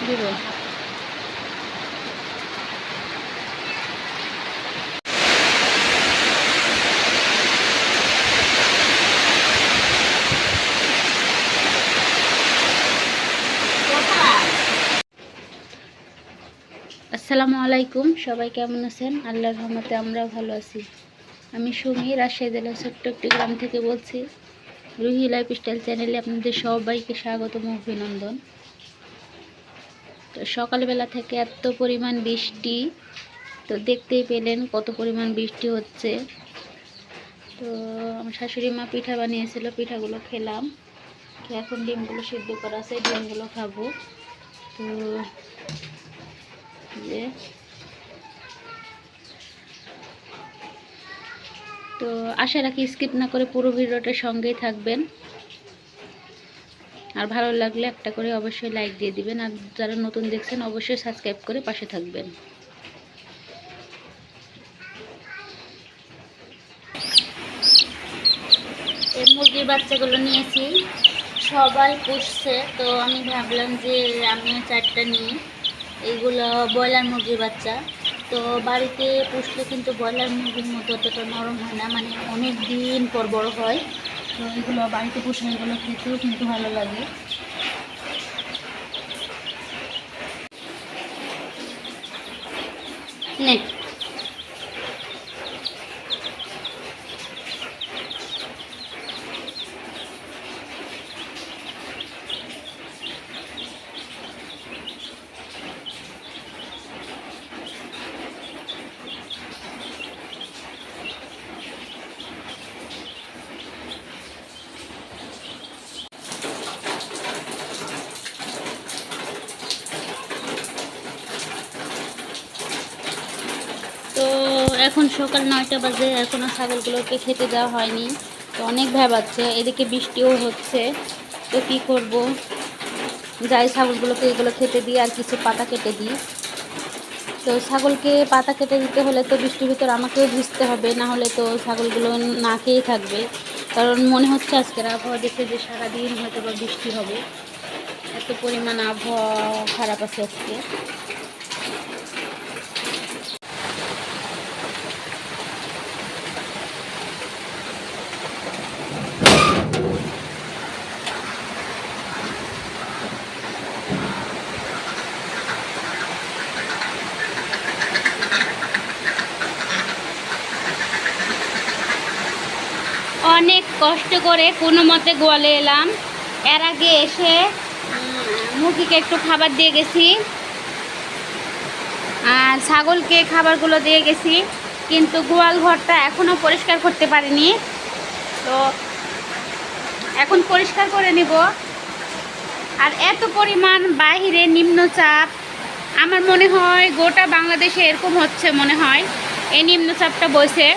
দিব। আসসালামু আলাইকুম, সবাই কেমন আছেন? আল্লাহর রহমতে আমরা ভালো আছি। আমি সুমি, রাজশাহী জেলার ছোট্ট একটি গ্রাম থেকে বলছি। রুহি লাইফস্টাইল চ্যানেলে আপনাদের সবাইকে স্বাগতম, অভিনন্দন। তো সকালবেলা থেকে এত পরিমাণ বৃষ্টি, তো দেখতেই পেলেন কত পরিমাণ বৃষ্টি হচ্ছে। তো আমার শাশুড়ি মা পিঠা বানিয়েছিল, পিঠাগুলো খেলাম। এখন ডিমগুলো সিদ্ধ করা আছে, ডিমগুলো খাবো। তো তো আশা রাখি স্কিপ না করে পুরো ভিডিওটার সঙ্গেই থাকবেন। আর ভালো লাগলে একটা করে অবশ্যই লাইক দিয়ে দিবেন। আর যারা নতুন দেখছেন অবশ্যই সাবস্ক্রাইব করে পাশে থাকবেন। এই মুরগির বাচ্চাগুলো নিয়েছি, সবাই পুষছে, তো আমি ভাবলাম যে আমিও 4টা নিই। এইগুলো ব্রয়লার মুরগির বাচ্চা। তো বাড়িতে পুষলে কিন্তু ব্রয়লার মুরগির মতো অতটা নরম হয় না, মানে অনেক দিন পর বড় হয়। তো এগুলো বাড়িতে পুষলে এগুলো খেতেও কিন্তু ভালো লাগে। নে তো এখন সকাল 9টা বাজে, এখনও ছাগলগুলোকে খেতে দেওয়া হয়নি। তো অনেক ভ্যাবাচ্ছে, এদিকে বৃষ্টিও হচ্ছে। তো কী করব, যাই ছাগলগুলোকে এগুলো খেতে দিই আর কিছু পাতা কেটে দিই। তো ছাগলকে পাতা কেটে দিতে হলে তো বৃষ্টির ভিতর আমাকেও ভিজতে হবে, না হলে তো ছাগলগুলো না খেয়েই থাকবে। কারণ মনে হচ্ছে আজকের আবহাওয়া দেখে যে সারাদিন হয়তো বা বৃষ্টি হবে, এত পরিমাণ আবহাওয়া খারাপ আছে আজকে। অনেক কষ্ট করে কোনো মতে গোয়ালে এলাম। এর আগে এসে মুরগিকে একটু খাবার দিয়ে গেছি আর ছাগলকে খাবারগুলো দিয়ে গেছি, কিন্তু গোয়াল ঘরটা এখনও পরিষ্কার করতে পারিনি। তো এখন পরিষ্কার করে নিব। আর এত পরিমাণ বাহিরে নিম্নচাপ, আমার মনে হয় গোটা বাংলাদেশে এরকম হচ্ছে, মনে হয় এই নিম্নচাপটা বইছে।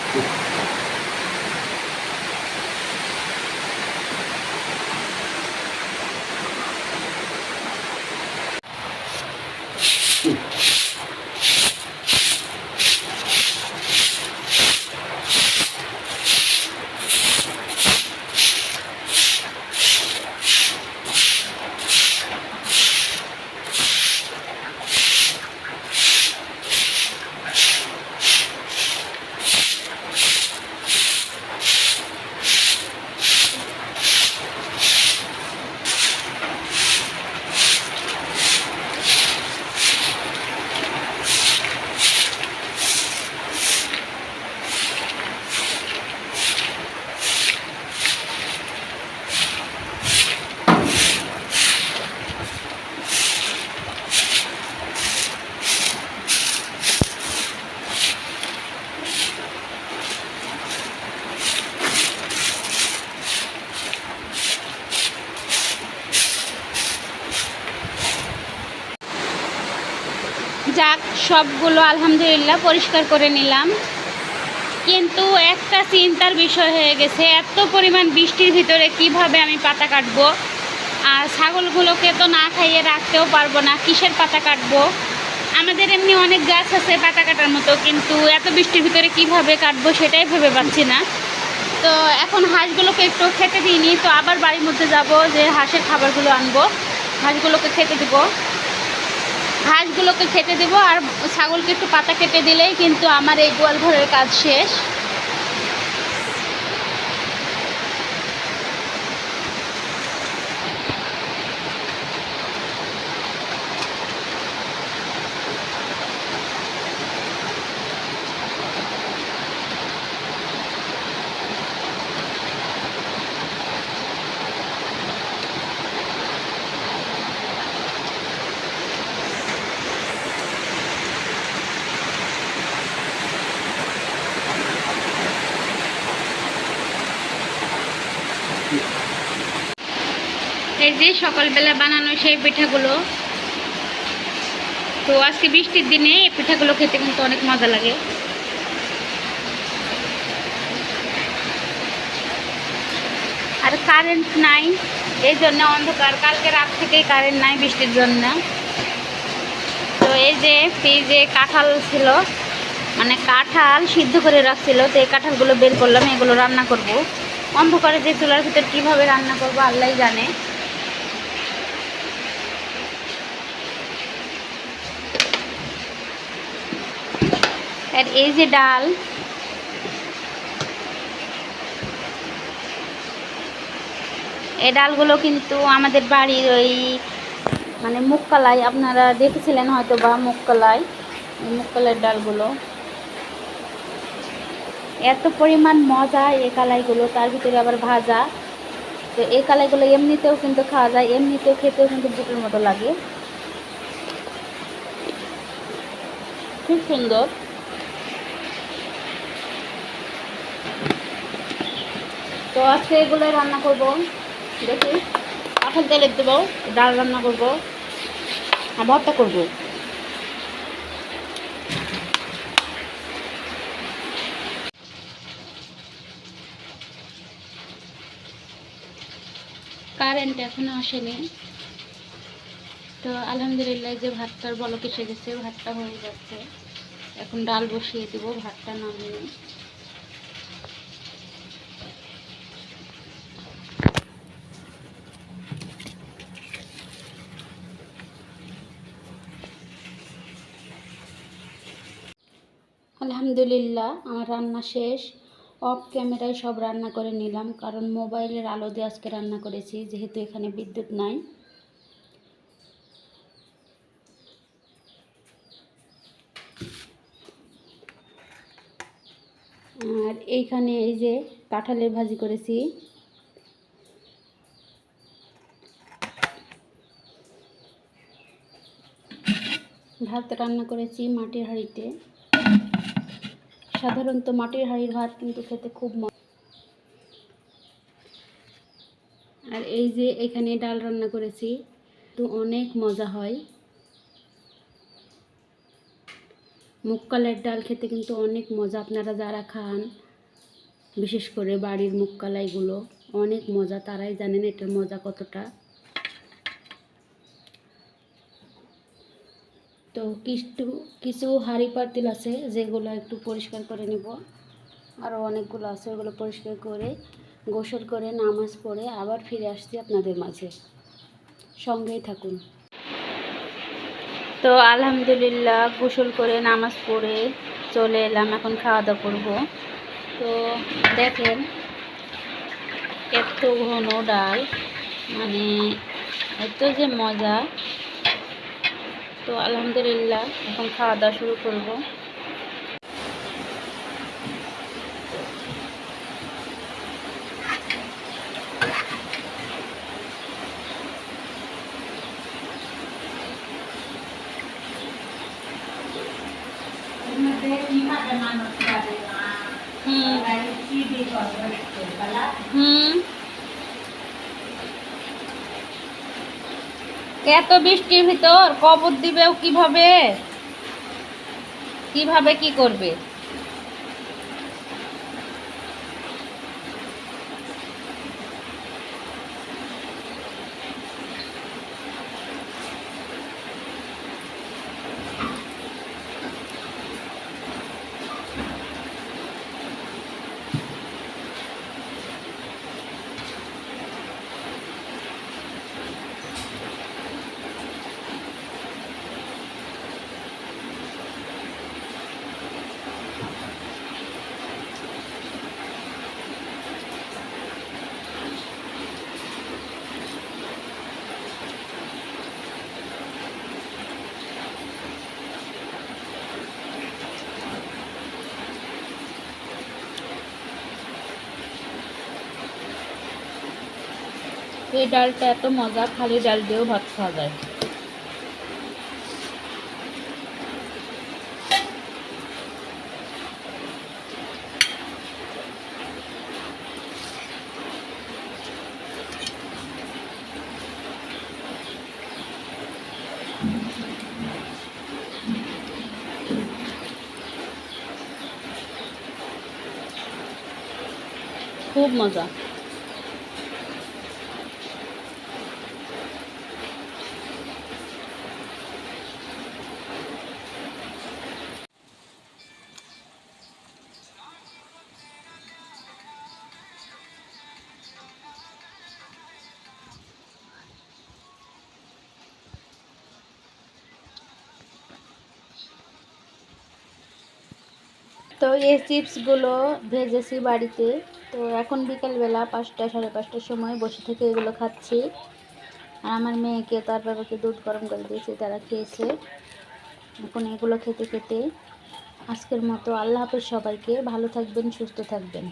যাক, সবগুলো আলহামদুলিল্লাহ পরিষ্কার করে নিলাম। কিন্তু একটা চিন্তার বিষয় হয়ে গেছে, এত পরিমাণ বৃষ্টির ভিতরে কিভাবে আমি পাতা কাটবো। আর ছাগলগুলোকে তো না খাইয়ে রাখতেও পারবো না, কিসের পাতা কাটবো। আমাদের এমনি অনেক গাছ আছে পাতা কাটার মতো, কিন্তু এত বৃষ্টির ভিতরে কিভাবে কাটবো সেটাই ভেবে পাচ্ছি না। তো তো এখন হাঁসগুলোকে একটু খেতে দিইনি, তো আবার বাড়ির মধ্যে যাব, যে হাঁসের খাবারগুলো আনবো, হাঁসগুলোকে খেতে দেবো, হাঁসগুলোকে খেতে দেবো। আর ছাগলকে একটু পাতা কেটে দিলেই কিন্তু আমার এই গোয়াল ঘরের কাজ শেষ। এই যে সকালবেলা বানানো সেই পিঠাগুলো, তো আজকে বৃষ্টির দিনে এই পিঠাগুলো খেতে কিন্তু অনেক মজা লাগে। আর কারেন্ট নাই, এই জন্য অন্ধকার, কালকে রাত থেকেই কারেন্ট নাই বৃষ্টির জন্য। তো এই যে ফ্রিজে কাঁঠাল ছিল, মানে কাঁঠাল সিদ্ধ করে রাখছিল, তো এই কাঁঠালগুলো বের করলাম, এগুলো রান্না করব। অন্ধকারে যে চুলার ভিতর কীভাবে রান্না করবো আল্লাহই জানে। আর এই যে ডাল, এই ডালগুলো কিন্তু আমাদের বাড়ির ওই মানে মুগকলাই, আপনারা দেখেছিলেন হয়তো বা মুগকলাই, মুগকলাইয়ের ডালগুলো এত পরিমাণ মজা এই কালাইগুলো, তার ভিতরে আবার ভাজা। তো এই কালাইগুলো এমনিতেও কিন্তু খাওয়া যায়, এমনিতেও খেতেও কিন্তু বুটের মতো লাগে, খুব সুন্দর। তো আজকে এগুলোই রান্না করব, দেখি কাঁঠাল তেলে দেবো, ডাল রান্না করব আর ভর্তা করব। কারেন্ট এখনো আসেনি, তো আলহামদুলিল্লাহ যে ভাতটার বলক এসে গেছে, ভাতটা হয়ে যাচ্ছে। এখন ডাল বসিয়ে দেবো, ভাতটা নামিয়ে। আলহামদুলিল্লাহ আমার রান্না শেষ, অফ ক্যামেরায় সব রান্না করে নিলাম, কারণ মোবাইলের আলো দিয়ে আজকে রান্না করেছি, যেহেতু এখানে বিদ্যুৎ নাই। আর এইখানে এই যে কাঁঠালের ভাজি করেছি, ভাত রান্না করেছি মাটির হাঁড়িতে। সাধারণত মাটির হাঁড়ির ভাত কিন্তু খেতে খুব মজা। আর এই যে এখানে ডাল রান্না করেছি, তো অনেক মজা হয়। মুগকলাইয়ের ডাল খেতে কিন্তু অনেক মজা, আপনারা যারা খান, বিশেষ করে বাড়ির মুগকলাইগুলো অনেক মজা, তারাই জানেন এটার মজা কতটা। তো কিছু হাঁড়ি পাতিল আছে যেগুলো একটু পরিষ্কার করে নেব, আরও অনেকগুলো আছে, ওগুলো পরিষ্কার করে গোসল করে নামাজ পড়ে আবার ফিরে আসছি আপনাদের মাঝে, সঙ্গেই থাকুন। তো আলহামদুলিল্লাহ গোসল করে নামাজ পড়ে চলে এলাম, এখন খাওয়া দাওয়া করবো। তো দেখেন এত ঘন ডাল, মানে এত যে মজা। তো আলহামদুলিল্লাহ এখন খাওয়া দাওয়া শুরু করব। এত বৃষ্টির ভিতর কবর দিবেও কিভাবে, কিভাবে কি করবে? এই ডালটা এত মজা, খালি ডাল দিয়েও ভাত খাওয়া যায়। খুব মজা। তো এই চিপসগুলো ভেজেছি বাড়িতে। তো এখন বিকেলবেলা 5টা সাড়ে 5টার সময় বসে থেকে এগুলো খাচ্ছি। আর আমার মেয়েকে তার বাবাকে দুধ গরম করে দিয়েছি, তারা খেয়েছে। এখন এগুলো খেতে খেতে আজকের মতো আল্লাহ হাফেজ সবাইকে। ভালো থাকবেন, সুস্থ থাকবেন।